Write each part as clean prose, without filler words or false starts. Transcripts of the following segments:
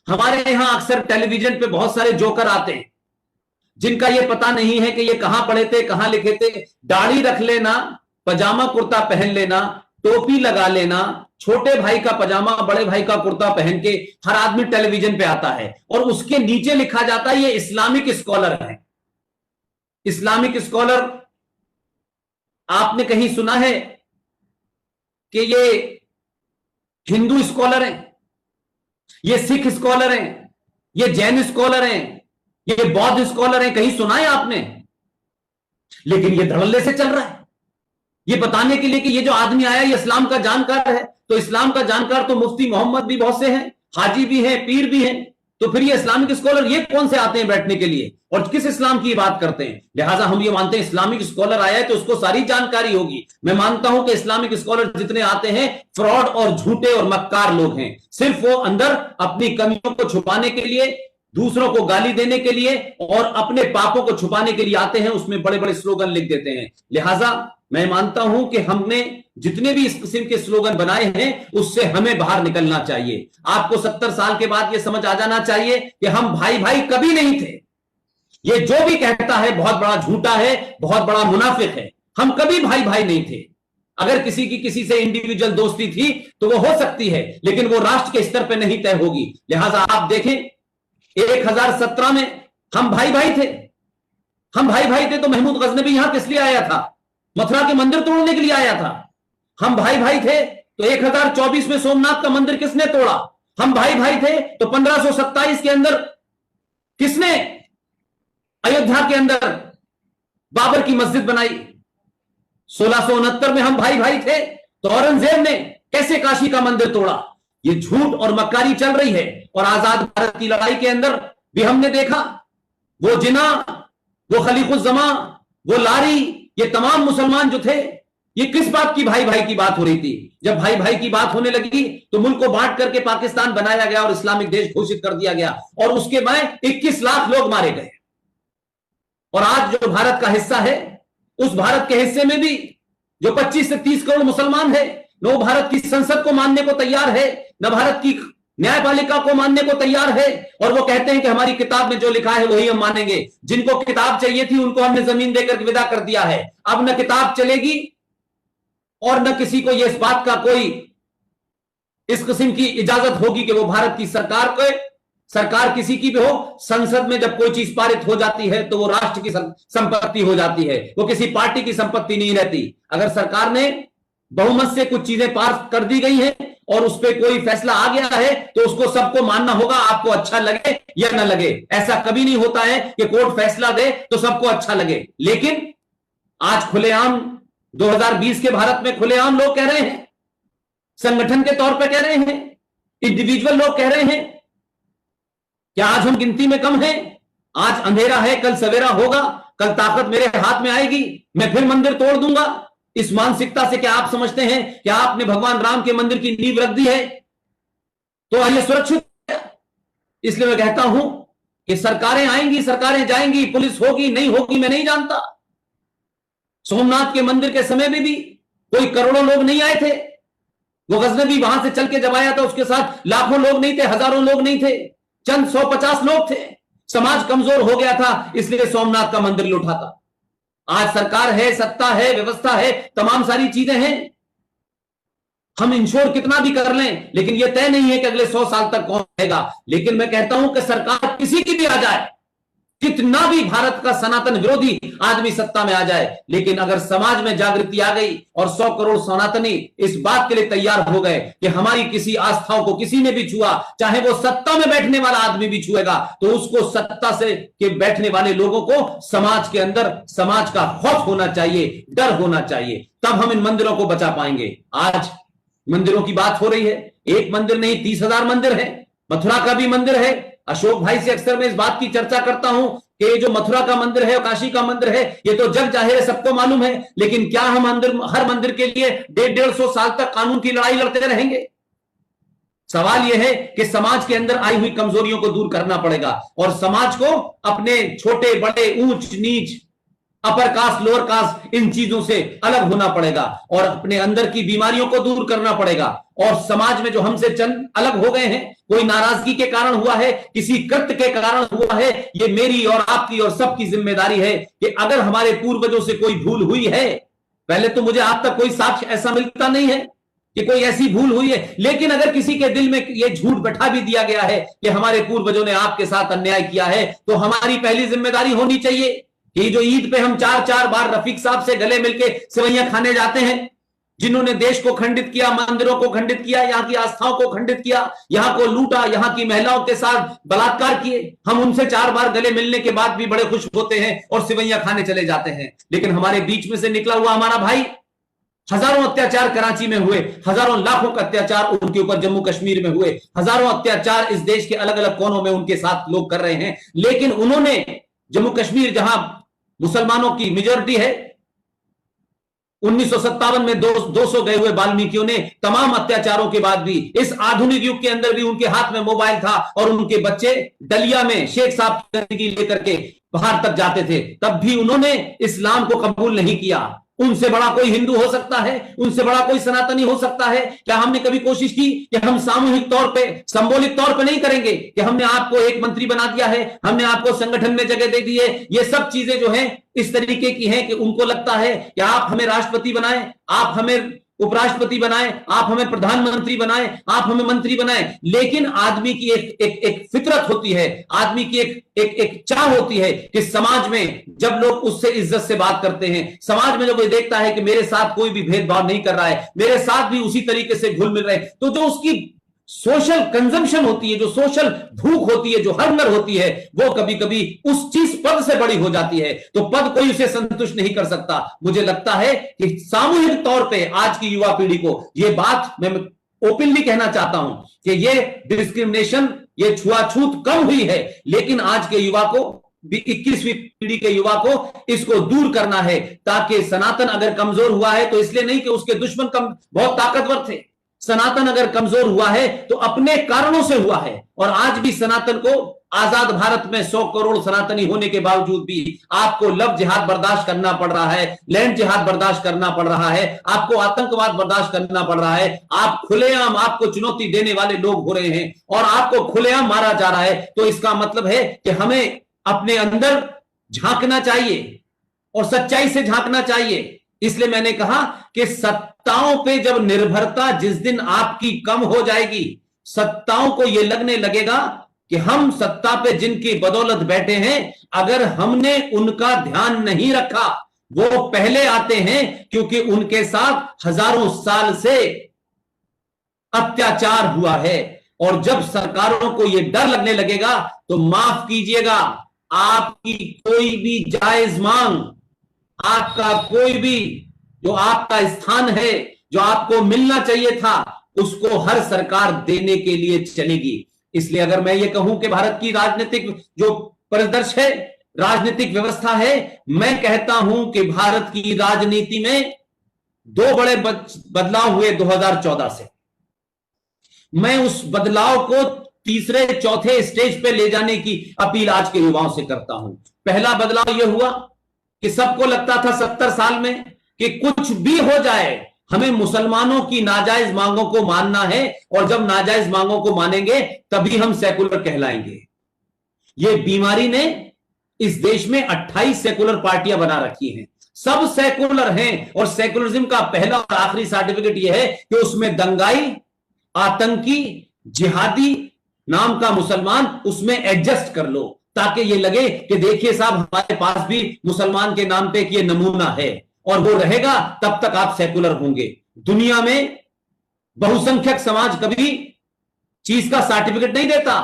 हमारे यहां अक्सर टेलीविजन पे बहुत सारे जोकर आते हैं जिनका यह पता नहीं है कि ये कहां पढ़े थे, कहां लिखे थे। दाढ़ी रख लेना, पजामा कुर्ता पहन लेना, टोपी लगा लेना, छोटे भाई का पजामा बड़े भाई का कुर्ता पहन के हर आदमी टेलीविजन पे आता है और उसके नीचे लिखा जाता है ये इस्लामिक स्कॉलर है। इस्लामिक स्कॉलर, आपने कहीं सुना है कि ये हिंदू स्कॉलर हैं, ये सिख स्कॉलर हैं, ये जैन स्कॉलर हैं, ये बौद्ध स्कॉलर हैं? कहीं सुना है आपने? लेकिन ये धड़ल्ले से चल रहा है, ये बताने के लिए कि ये जो आदमी आया ये इस्लाम का जानकार है। तो इस्लाम का जानकार तो मुफ्ती मोहम्मद भी बहुत से हैं, हाजी भी हैं, पीर भी हैं। तो फिर ये इस्लामिक स्कॉलर ये कौन से आते हैं बैठने के लिए और किस इस्लाम की बात करते हैं? लिहाजा हम ये मानते हैं इस्लामिक स्कॉलर आया है तो उसको सारी जानकारी होगी। मैं मानता हूं कि इस्लामिक स्कॉलर जितने आते हैं फ्रॉड और झूठे और मक्कार लोग हैं। सिर्फ वो अंदर अपनी कमियों को छुपाने के लिए, दूसरों को गाली देने के लिए और अपने पापों को छुपाने के लिए आते हैं, उसमें बड़े बड़े स्लोगन लिख देते हैं। लिहाजा मैं मानता हूं कि हमने जितने भी इस किस्म के स्लोगन बनाए हैं उससे हमें बाहर निकलना चाहिए। आपको 70 साल के बाद यह समझ आ जाना चाहिए कि हम भाई भाई कभी नहीं थे। ये जो भी कहता है बहुत बड़ा झूठा है, बहुत बड़ा मुनाफिक है। हम कभी भाई भाई नहीं थे। अगर किसी की किसी से इंडिविजुअल दोस्ती थी तो वो हो सकती है, लेकिन वो राष्ट्र के स्तर पर नहीं तय होगी। लिहाजा आप देखें 1017 में हम भाई भाई थे। हम भाई भाई थे तो महमूद गजनबी यहां किस लिए आया था? मथुरा के मंदिर तोड़ने के लिए आया था। हम भाई भाई थे तो 1024 में सोमनाथ का मंदिर किसने तोड़ा? हम भाई भाई थे तो 1527 के अंदर किसने अयोध्या के अंदर बाबर की मस्जिद बनाई? 1669 में हम भाई भाई थे तो औरंगजेब ने कैसे काशी का मंदिर तोड़ा? ये झूठ और मक्कारी चल रही है। और आजाद भारत की लड़ाई के अंदर भी हमने देखा वो जिना, वो खलीकुज्जमा, वो लारी, ये तमाम मुसलमान जो थे, ये किस बात की भाई भाई की बात हो रही थी? जब भाई भाई की बात होने लगी तो मुल्क को बांट करके पाकिस्तान बनाया गया और इस्लामिक देश घोषित कर दिया गया और उसके बाद 21 लाख लोग मारे गए। और आज जो भारत का हिस्सा है, उस भारत के हिस्से में भी जो 25 से 30 करोड़ मुसलमान है, न भारत की संसद को मानने को तैयार है, न भारत की न्यायपालिका को मानने को तैयार है। और वो कहते हैं कि हमारी किताब में जो लिखा है वही हम मानेंगे। जिनको किताब चाहिए थी उनको हमने जमीन देकर विदा कर दिया है। अब न किताब चलेगी और न किसी को इस बात का कोई इस किस्म की इजाजत होगी कि वो भारत की सरकार किसी की भी हो, संसद में जब कोई चीज पारित हो जाती है तो वो राष्ट्र की संपत्ति हो जाती है, वो किसी पार्टी की संपत्ति नहीं रहती। अगर सरकार ने बहुमत से कुछ चीजें पास कर दी गई हैं और उस पर कोई फैसला आ गया है तो उसको सबको मानना होगा, आपको अच्छा लगे या ना लगे। ऐसा कभी नहीं होता है कि कोर्ट फैसला दे तो सबको अच्छा लगे। लेकिन आज खुलेआम 2020 के भारत में खुलेआम लोग कह रहे हैं, संगठन के तौर पर कह रहे हैं, इंडिविजुअल लोग कह रहे हैं क्या आज हम गिनती में कम हैं? आज अंधेरा है, कल सवेरा होगा, कल ताकत मेरे हाथ में आएगी, मैं फिर मंदिर तोड़ दूंगा। इस मानसिकता से क्या आप समझते हैं कि आपने भगवान राम के मंदिर की नींव रख दी है तो ये सुरक्षित है? इसलिए मैं कहता हूं कि सरकारें आएंगी, सरकारें जाएंगी, पुलिस होगी नहीं होगी मैं नहीं जानता। सोमनाथ के मंदिर के समय में भी कोई करोड़ों लोग नहीं आए थे। वो गजनबी वहां से चल के जब आया था उसके साथ लाखों लोग नहीं थे, हजारों लोग नहीं थे, चंद 150 लोग थे। समाज कमजोर हो गया था इसलिए सोमनाथ का मंदिर लूटा था। आज सरकार है, सत्ता है, व्यवस्था है, तमाम सारी चीजें हैं। हम इंश्योर कितना भी कर लें लेकिन यह तय नहीं है कि अगले 100 साल तक कौन रहेगा। लेकिन मैं कहता हूं कि सरकार किसी की भी आ जाए, कितना भी भारत का सनातन विरोधी आदमी सत्ता में आ जाए, लेकिन अगर समाज में जागृति आ गई और 100 करोड़ सनातनी इस बात के लिए तैयार हो गए कि हमारी किसी आस्थाओं को किसी ने भी छुआ, चाहे वो सत्ता में बैठने वाला आदमी भी छुएगा, तो उसको सत्ता से के बैठने वाले लोगों को समाज के अंदर समाज का खौफ होना चाहिए, डर होना चाहिए। तब हम इन मंदिरों को बचा पाएंगे। आज मंदिरों की बात हो रही है, एक मंदिर नहीं 30,000 मंदिर है। मथुरा का भी मंदिर है। अशोक भाई से अक्सर मैं इस बात की चर्चा करता हूं कि ये जो मथुरा का मंदिर है और काशी का मंदिर है ये तो जग जाहिर है, सबको मालूम है। लेकिन क्या हम हर मंदिर के लिए 150-150 साल तक कानून की लड़ाई लड़ते रहेंगे? सवाल यह है कि समाज के अंदर आई हुई कमजोरियों को दूर करना पड़ेगा और समाज को अपने छोटे बड़े ऊंच नीच अपर कास्ट, लोअर कास्ट, इन चीजों से अलग होना पड़ेगा और अपने अंदर की बीमारियों को दूर करना पड़ेगा। और समाज में जो हमसे चंद अलग हो गए हैं, कोई नाराजगी के कारण हुआ है, किसी कृत्य के कारण हुआ है, ये मेरी और आपकी और सबकी जिम्मेदारी है कि अगर हमारे पूर्वजों से कोई भूल हुई है, पहले तो मुझे आज तक कोई साक्ष्य ऐसा मिलता नहीं है कि कोई ऐसी भूल हुई है, लेकिन अगर किसी के दिल में ये झूठ बैठा भी दिया गया है कि हमारे पूर्वजों ने आपके साथ अन्याय किया है, तो हमारी पहली जिम्मेदारी होनी चाहिए कि जो ईद पे हम 4-4 बार रफीक साहब से गले मिलके सेवैयां खाने जाते हैं, जिन्होंने देश को खंडित किया, मंदिरों को खंडित किया, यहां की आस्थाओं को खंडित किया, यहां को लूटा, यहां की महिलाओं के साथ बलात्कार किए, हम उनसे 4 बार गले मिलने के बाद भी बड़े खुश होते हैं और सेवैयां खाने चले जाते हैं। लेकिन हमारे बीच में से निकला हुआ हमारा भाई, हजारों अत्याचार कराची में हुए, हजारों लाखों का अत्याचार उनके ऊपर जम्मू कश्मीर में हुए, हजारों अत्याचार इस देश के अलग अलग कोनों में उनके साथ लोग कर रहे हैं, लेकिन उन्होंने जम्मू कश्मीर जहां मुसलमानों की मेजॉरिटी है, 1957 में 200 गए हुए वाल्मीकियों ने तमाम अत्याचारों के बाद भी, इस आधुनिक युग के अंदर भी उनके हाथ में मोबाइल था और उनके बच्चे डलिया में शेख साहब की जिंदगी लेकर के बाहर तक जाते थे, तब भी उन्होंने इस्लाम को कबूल नहीं किया। उनसे बड़ा कोई हिंदू हो सकता है? उनसे बड़ा कोई सनातनी हो सकता है? क्या हमने कभी कोशिश की कि हम सामूहिक तौर पे, संबोलिक तौर पे नहीं करेंगे कि हमने आपको एक मंत्री बना दिया है, हमने आपको संगठन में जगह दे दी है? ये सब चीजें जो हैं इस तरीके की हैं कि उनको लगता है कि आप हमें राष्ट्रपति बनाएं, आप हमें उपराष्ट्रपति बनाएं, आप हमें प्रधानमंत्री बनाएं, आप हमें मंत्री बनाएं। लेकिन आदमी की एक फितरत होती है, आदमी की एक चाह होती है कि समाज में जब लोग उससे इज्जत से बात करते हैं, समाज में जब वो देखता है कि मेरे साथ कोई भी भेदभाव नहीं कर रहा है, मेरे साथ भी उसी तरीके से घुल मिल रहे हैं, तो जो उसकी सोशल कंजम्पशन होती है, जो सोशल भूख होती है, जो हंगर होती है, वो कभी कभी उस चीज पद से बड़ी हो जाती है, तो पद कोई उसे संतुष्ट नहीं कर सकता। मुझे लगता है कि सामूहिक तौर पे आज की युवा पीढ़ी को ये बात मैं ओपनली कहना चाहता हूं कि ये डिस्क्रिमिनेशन, ये छुआछूत कम हुई है, लेकिन आज के युवा को, 21वीं पीढ़ी के युवा को इसको दूर करना है, ताकि सनातन अगर कमजोर हुआ है तो इसलिए नहीं कि उसके दुश्मन बहुत ताकतवर थे। सनातन अगर कमजोर हुआ है तो अपने कारणों से हुआ है, और आज भी सनातन को आजाद भारत में 100 करोड़ सनातनी होने के बावजूद भी आपको लव जिहाद बर्दाश्त करना पड़ रहा है, लैंड जिहाद बर्दाश्त करना पड़ रहा है, आपको आतंकवाद बर्दाश्त करना पड़ रहा है, आप खुलेआम, आपको चुनौती देने वाले लोग हो रहे हैं और आपको खुलेआम मारा जा रहा है। तो इसका मतलब है कि हमें अपने अंदर झांकना चाहिए और सच्चाई से झांकना चाहिए। इसलिए मैंने कहा कि सत्ताओं पे जब निर्भरता जिस दिन आपकी कम हो जाएगी, सत्ताओं को यह लगने लगेगा कि हम सत्ता पे जिनकी बदौलत बैठे हैं, अगर हमने उनका ध्यान नहीं रखा, वो पहले आते हैं क्योंकि उनके साथ हजारों साल से अत्याचार हुआ है। और जब सरकारों को यह डर लगने लगेगा तो माफ कीजिएगा, आपकी कोई भी जायज मांग, आपका कोई भी जो आपका स्थान है, जो आपको मिलना चाहिए था, उसको हर सरकार देने के लिए चलेगी। इसलिए अगर मैं ये कहूं कि भारत की राजनीतिक जो परिदृश्य है, राजनीतिक व्यवस्था है, मैं कहता हूं कि भारत की राजनीति में 2 बड़े बदलाव हुए 2014 से। मैं उस बदलाव को तीसरे चौथे स्टेज पे ले जाने की अपील आज के युवाओं से करता हूं। पहला बदलाव यह हुआ कि सबको लगता था 70 साल में कि कुछ भी हो जाए, हमें मुसलमानों की नाजायज मांगों को मानना है, और जब नाजायज मांगों को मानेंगे तभी हम सेकुलर कहलाएंगे। यह बीमारी ने इस देश में 28 सेकुलर पार्टियां बना रखी हैं, सब सेकुलर हैं, और सेकुलरिज्म का पहला और आखिरी सर्टिफिकेट यह है कि उसमें दंगाई, आतंकी, जिहादी नाम का मुसलमान उसमें एडजस्ट कर लो, ताकि ये लगे कि देखिए साहब, हमारे पास भी मुसलमान के नाम पे ये नमूना है, और वो रहेगा तब तक आप सेकुलर होंगे। दुनिया में बहुसंख्यक समाज कभी चीज का सर्टिफिकेट नहीं देता,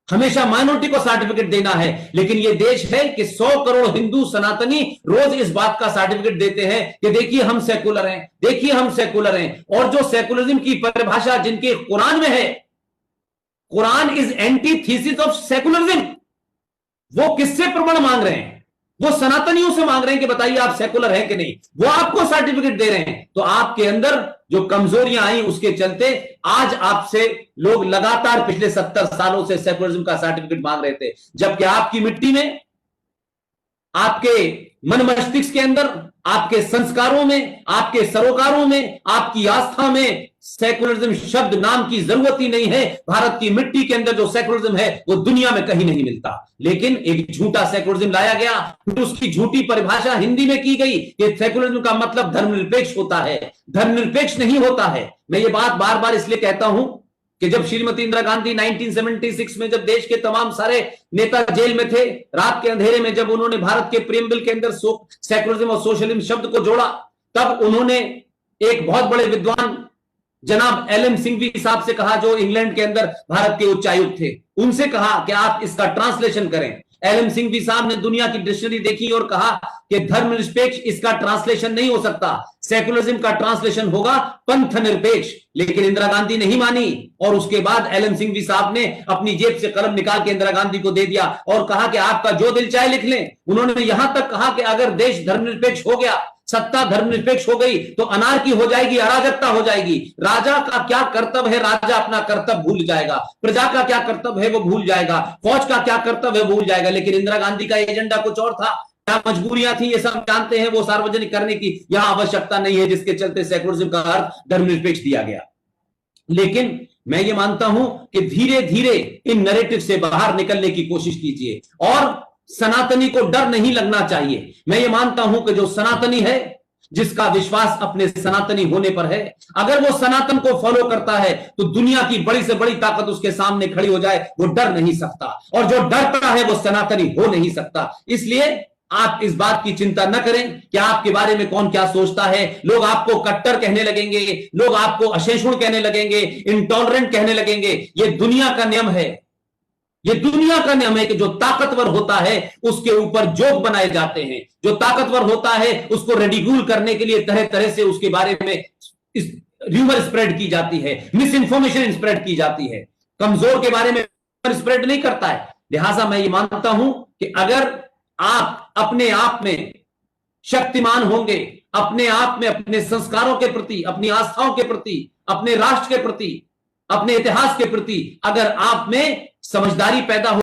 हमेशा माइनॉरिटी को सर्टिफिकेट देना है। लेकिन ये देश है कि 100 करोड़ हिंदू सनातनी रोज इस बात का सर्टिफिकेट देते हैं कि देखिए हम सेकुलर हैं, देखिए हम सेकुलर हैं। और जो सेकुलरिज्म की परिभाषा जिनके कुरान में है, Quran is antithesis of secularism, वो किससे प्रमाण मांग रहे हैं? वो सनातनियों से मांग रहे हैं कि बताइए आप सेकुलर हैं कि नहीं, वो आपको सर्टिफिकेट दे रहे हैं। तो आपके अंदर जो कमजोरियां आई उसके चलते आज आपसे लोग लगातार पिछले 70 सालों से सेकुलरिज्म का सर्टिफिकेट मांग रहे थे, जबकि आपकी मिट्टी में, आपके मन मस्तिष्क के अंदर, आपके संस्कारों में, आपके सरोकारों में, आपकी आस्था में सेकुलरिज्म शब्द नाम की जरूरत ही नहीं है। भारत की मिट्टी के अंदर जो सेकुलरिज्म है वो दुनिया में कहीं नहीं मिलता। लेकिन एक झूठा सेकुलरिज्म लाया गया, फिर उसकी झूठी परिभाषा हिंदी में की गई कि सेकुलरिज्म का मतलब धर्मनिरपेक्ष होता है। धर्मनिरपेक्ष नहीं होता है। मैं ये बात बार बार इसलिए कहता हूं कि जब श्रीमती इंदिरा गांधी 1976 में जब देश के तमाम सारे नेता जेल में थे, रात के अंधेरे में जब उन्होंने भारत के प्रीएम्बल के अंदर सेकुलरिज्म और सोशलिज्म शब्द को जोड़ा, तब उन्होंने एक बहुत बड़े विद्वान जनाब एलएम सिंघवी साहब से कहा, जो इंग्लैंड के अंदर भारत के उच्चायुक्त थे, उनसे कहा कि आप इसका ट्रांसलेशन करें। एलएम सिंघवी साहब ने दुनिया की डिक्शनरी देखी और कहा कि धर्मनिरपेक्ष इसका ट्रांसलेशन नहीं हो सकता, सेकुलरिज्म का ट्रांसलेशन होगा पंथ निरपेक्ष। लेकिन इंदिरा गांधी नहीं मानी और उसके बाद एलएम सिंघवी साहब ने अपनी जेब से कलम निकाल के इंदिरा गांधी को दे दिया और कहा कि आपका जो दिल चाहे लिख लें। उन्होंने यहां तक कहा कि अगर देश धर्मनिरपेक्ष हो गया, सत्ता धर्मनिरपेक्ष हो गई तो अनार्की हो जाएगी, अराजकता हो जाएगी। राजा का क्या कर्तव्य है, राजा अपना कर्तव्य भूल जाएगा। प्रजा का क्या कर्तव्य है वो भूल जाएगा। फौज का क्या कर्तव्य है भूल जाएगा। लेकिन इंदिरा गांधी का एजेंडा कुछ और था। क्या मजबूरियां थी ये सब जानते हैं, वो सार्वजनिक करने की यहां आवश्यकता नहीं है, जिसके चलते सेकुलरिज्म का अर्थ धर्मनिरपेक्ष दिया गया। लेकिन मैं ये मानता हूं कि धीरे धीरे इन नैरेटिव से बाहर निकलने की कोशिश कीजिए और सनातनी को डर नहीं लगना चाहिए। मैं ये मानता हूं कि जो सनातनी है, जिसका विश्वास अपने सनातनी होने पर है, अगर वो सनातन को फॉलो करता है तो दुनिया की बड़ी से बड़ी ताकत उसके सामने खड़ी हो जाए, वो डर नहीं सकता। और जो डरता है वो सनातनी हो नहीं सकता। इसलिए आप इस बात की चिंता न करें कि आपके बारे में कौन क्या सोचता है। लोग आपको कट्टर कहने लगेंगे, लोग आपको अशेषुण कहने लगेंगे, इंटॉलरेंट कहने लगेंगे। ये दुनिया का नियम है। ये दुनिया का नियम है कि जो ताकतवर होता है उसके ऊपर जोक बनाए जाते हैं। जो ताकतवर होता है उसको रेडिक्यूल करने के लिए तरह तरह से उसके बारे में र्यूमर स्प्रेड की जाती है, मिस इंफॉर्मेशन स्प्रेड की जाती है। कमजोर के बारे में स्प्रेड नहीं करता है। लिहाजा मैं ये मानता हूं कि अगर आप अपने आप में शक्तिमान होंगे, अपने आप में अपने संस्कारों के प्रति, अपनी आस्थाओं के प्रति, अपने राष्ट्र के प्रति, अपने इतिहास के प्रति अगर आप में समझदारी पैदा हो